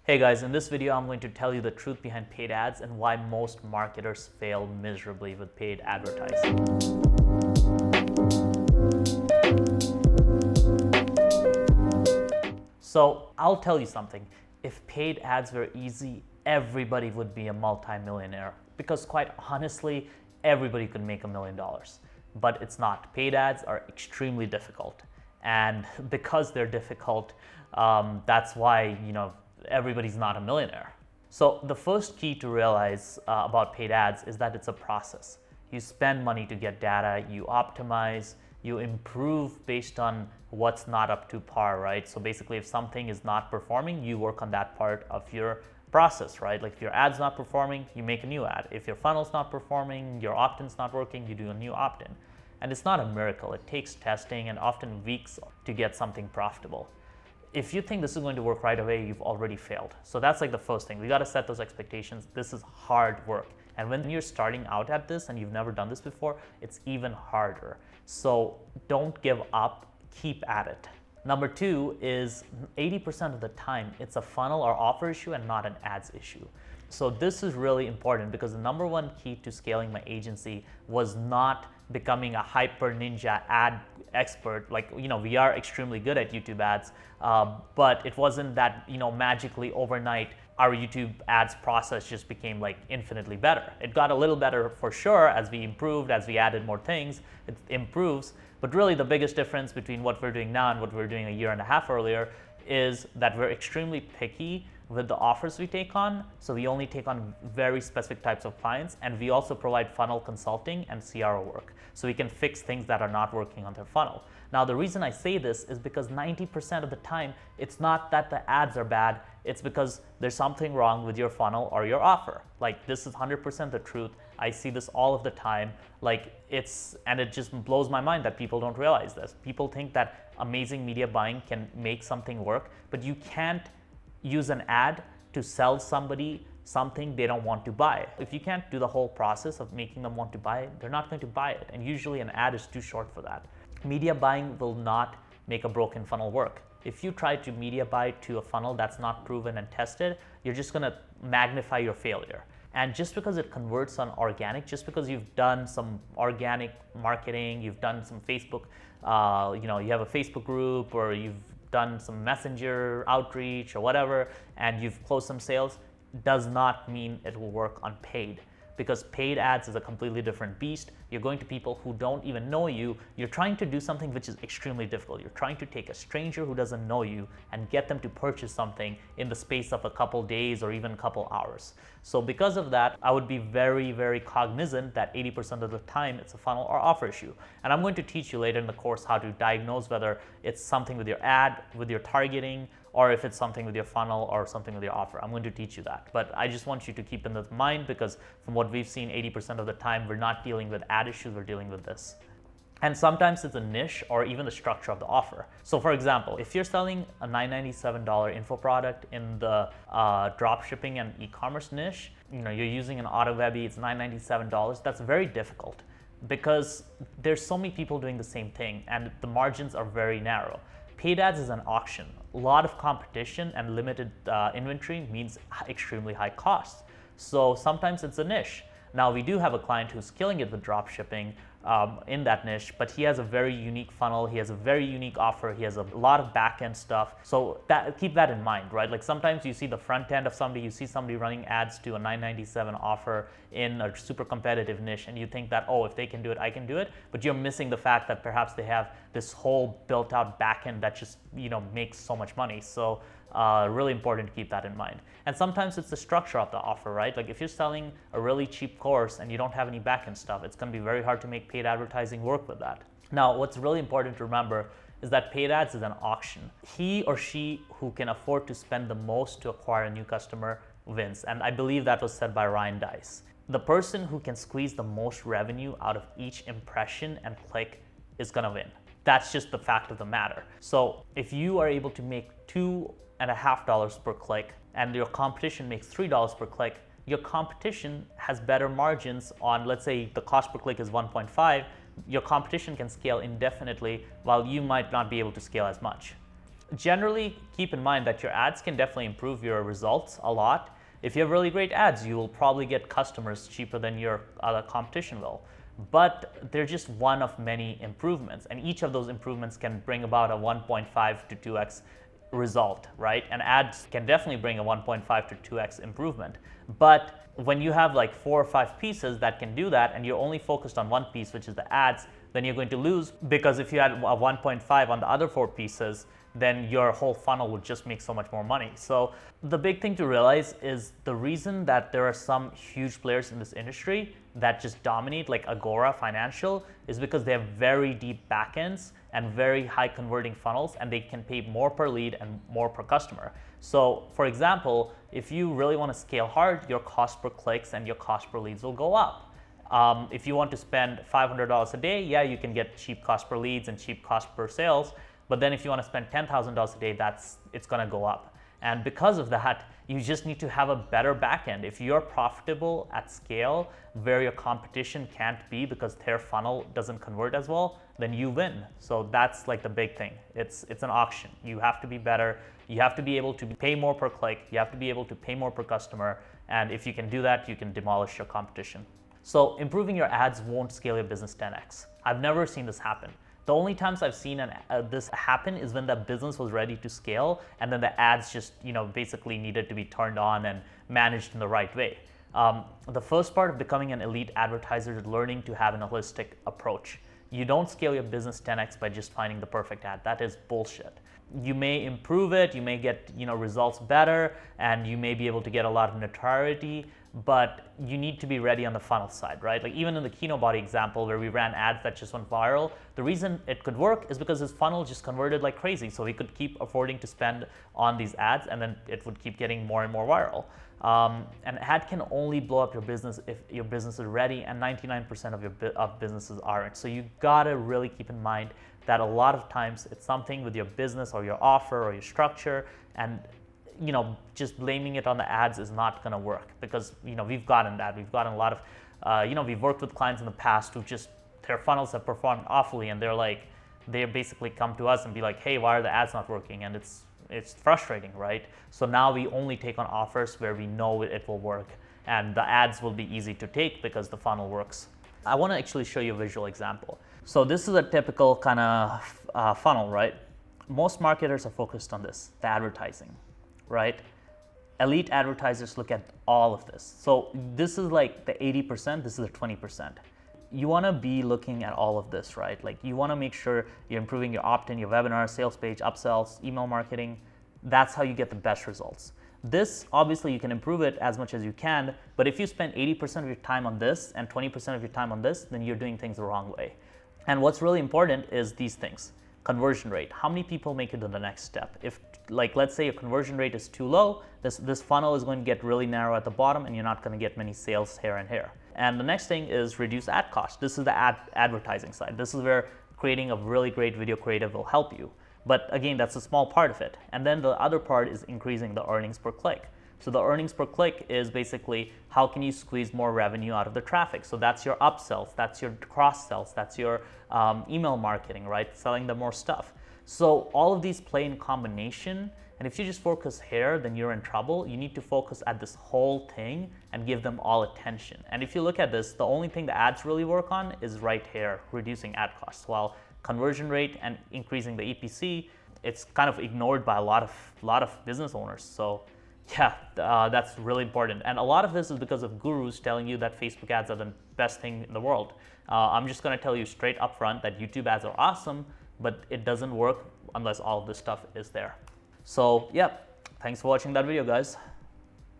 Hey guys, in this video I'm going to tell you the truth behind paid ads and why most marketers fail miserably with paid advertising. So I'll tell you something, if paid ads were easy, everybody would be a multi-millionaire because quite honestly, everybody could make $1 million. But it's not. Paid ads are extremely difficult. And because they're difficult, that's why, everybody's not a millionaire. So the first key to realize about paid ads is that it's a process. You spend money to get data, you optimize, you improve based on what's not up to par, right? So basically if something is not performing, you work on that part of your process, right? Like if your ad's not performing, you make a new ad. If your funnel's not performing, your opt-in's not working, you do a new opt-in. And it's not a miracle. It takes testing and often weeks to get something profitable. If you think this is going to work right away, you've already failed. So that's like the first thing. We got to set those expectations. This is hard work. And when you're starting out at this and you've never done this before, it's even harder. So don't give up, keep at it. Number two is 80% of the time, it's a funnel or offer issue and not an ads issue. So this is really important because the number one key to scaling my agency was not becoming a hyper ninja ad expert. Like, we are extremely good at YouTube ads, but it wasn't that, magically overnight our YouTube ads process just became like infinitely better. It got a little better for sure as we improved, as we added more things, it improves. But really the biggest difference between what we're doing now and what we were doing a year and a half earlier is that we're extremely picky with the offers we take on. So we only take on very specific types of clients, and we also provide funnel consulting and CRO work. So we can fix things that are not working on their funnel. Now, the reason I say this is because 90% of the time, it's not that the ads are bad, it's because there's something wrong with your funnel or your offer. Like, this is 100% the truth. I see this all of the time. And it just blows my mind that people don't realize this. People think that amazing media buying can make something work, but you can't use an ad to sell somebody something they don't want to buy. If you can't do the whole process of making them want to buy it, they're not going to buy it. And usually an ad is too short for that. Media buying will not make a broken funnel work. If you try to media buy to a funnel that's not proven and tested, you're just gonna magnify your failure. And just because it converts on organic, just because you've done some organic marketing, you've done some Facebook, you have a Facebook group, or you've done some messenger outreach or whatever, and you've closed some sales, does not mean it will work on paid. Because paid ads is a completely different beast. You're going to people who don't even know you. You're trying to do something which is extremely difficult. You're trying to take a stranger who doesn't know you and get them to purchase something in the space of a couple days or even a couple hours. So because of that, I would be very, very cognizant that 80% of the time it's a funnel or offer issue. And I'm going to teach you later in the course how to diagnose whether it's something with your ad, with your targeting, or if it's something with your funnel or something with your offer. I'm going to teach you that. But I just want you to keep in mind because from what we've seen, 80% of the time, we're not dealing with ad issues, we're dealing with this. And sometimes it's a niche or even the structure of the offer. So for example, if you're selling a $997 info product in the drop shipping and e-commerce niche, you're using an auto webby, it's $997, that's very difficult because there's so many people doing the same thing and the margins are very narrow. Paid ads is an auction. A lot of competition and limited inventory means extremely high costs. So sometimes it's a niche. Now we do have a client who's killing it with drop shipping in that niche, but he has a very unique funnel. He has a very unique offer. He has a lot of back-end stuff. So keep that in mind, right? Like sometimes you see the front end of somebody, you see somebody running ads to a $997 offer in a super competitive niche, and you think that, oh, if they can do it, I can do it. But you're missing the fact that perhaps they have this whole built-out back-end that just, makes so much money. So really important to keep that in mind. And sometimes it's the structure of the offer, right? Like if you're selling a really cheap course and you don't have any back-end stuff, it's going to be very hard to make paid advertising work with that. Now, what's really important to remember is that paid ads is an auction. He or she who can afford to spend the most to acquire a new customer wins. And I believe that was said by Ryan Dice. The person who can squeeze the most revenue out of each impression and click is going to win. That's just the fact of the matter. So if you are able to make $2.50 per click and your competition makes $3 per click, your competition has better margins on, let's say the cost per click is 1.5, your competition can scale indefinitely while you might not be able to scale as much. generally keep in mind that your ads can definitely improve your results a lot. If you have really great ads, you will probably get customers cheaper than your other competition will. But they're just one of many improvements, and each of those improvements can bring about a 1.5 to 2x result, right? And ads can definitely bring a 1.5 to 2x improvement. But when you have like 4 or 5 pieces that can do that, and you're only focused on one piece, which is the ads, then you're going to lose, because if you had a 1.5 on the other 4 pieces, then your whole funnel would just make so much more money. So the big thing to realize is the reason that there are some huge players in this industry that just dominate, like Agora Financial, is because they have very deep backends and very high converting funnels, and they can pay more per lead and more per customer. So for example, if you really want to scale hard, your cost per clicks and your cost per leads will go up. If you want to spend $500 a day, yeah, you can get cheap cost per leads and cheap cost per sales. But then if you want to spend $10,000 a day, it's going to go up. And because of that, you just need to have a better backend. If you're profitable at scale where your competition can't be because their funnel doesn't convert as well, then you win. So that's like the big thing. It's an auction. You have to be better. You have to be able to pay more per click. You have to be able to pay more per customer. And if you can do that, you can demolish your competition. So improving your ads won't scale your business 10x. I've never seen this happen. The only times I've seen this happen is when the business was ready to scale, and then the ads just, basically needed to be turned on and managed in the right way. The first part of becoming an elite advertiser is learning to have an holistic approach. You don't scale your business 10x by just finding the perfect ad. That is bullshit. You may improve it, you may get results better, and you may be able to get a lot of notoriety, but you need to be ready on the funnel side, right? Like even in the Kino Body example where we ran ads that just went viral, the reason it could work is because his funnel just converted like crazy. So he could keep affording to spend on these ads, and then it would keep getting more and more viral. An ad can only blow up your business if your business is ready, and 99% of businesses aren't. So you gotta really keep in mind that a lot of times it's something with your business or your offer or your structure, and just blaming it on the ads is not going to work, because we've gotten that. We've gotten a lot of we've worked with clients in the past who just their funnels have performed awfully, and they basically come to us and be like, hey, why are the ads not working? And it's frustrating, right? So now we only take on offers where we know it will work, and the ads will be easy to take because the funnel works. I want to actually show you a visual example. So this is a typical kind of funnel, right? Most marketers are focused on this, the advertising, right? Elite advertisers look at all of this. So this is like the 80%, this is the 20%. You want to be looking at all of this, right? Like you want to make sure you're improving your opt-in, your webinar, sales page, upsells, email marketing. That's how you get the best results. This, obviously, you can improve it as much as you can, but if you spend 80% of your time on this and 20% of your time on this, then you're doing things the wrong way. And what's really important is these things. Conversion rate. How many people make it to the next step? If, like, let's say your conversion rate is too low, this funnel is going to get really narrow at the bottom, and you're not going to get many sales here and here. And the next thing is reduce ad cost. This is the advertising side. This is where creating a really great video creative will help you. But again, that's a small part of it. And then the other part is increasing the earnings per click. So the earnings per click is basically how can you squeeze more revenue out of the traffic. So that's your upsells, that's your cross sells, that's your email marketing, right? Selling them more stuff. So all of these play in combination. And if you just focus here, then you're in trouble. You need to focus at this whole thing and give them all attention. And if you look at this, the only thing the ads really work on is right here, reducing ad costs. While conversion rate and increasing the EPC, it's kind of ignored by a lot of business owners. So yeah, that's really important. And a lot of this is because of gurus telling you that Facebook ads are the best thing in the world. I'm just going to tell you straight up front that YouTube ads are awesome, but it doesn't work unless all of this stuff is there. So yeah, thanks for watching that video, guys.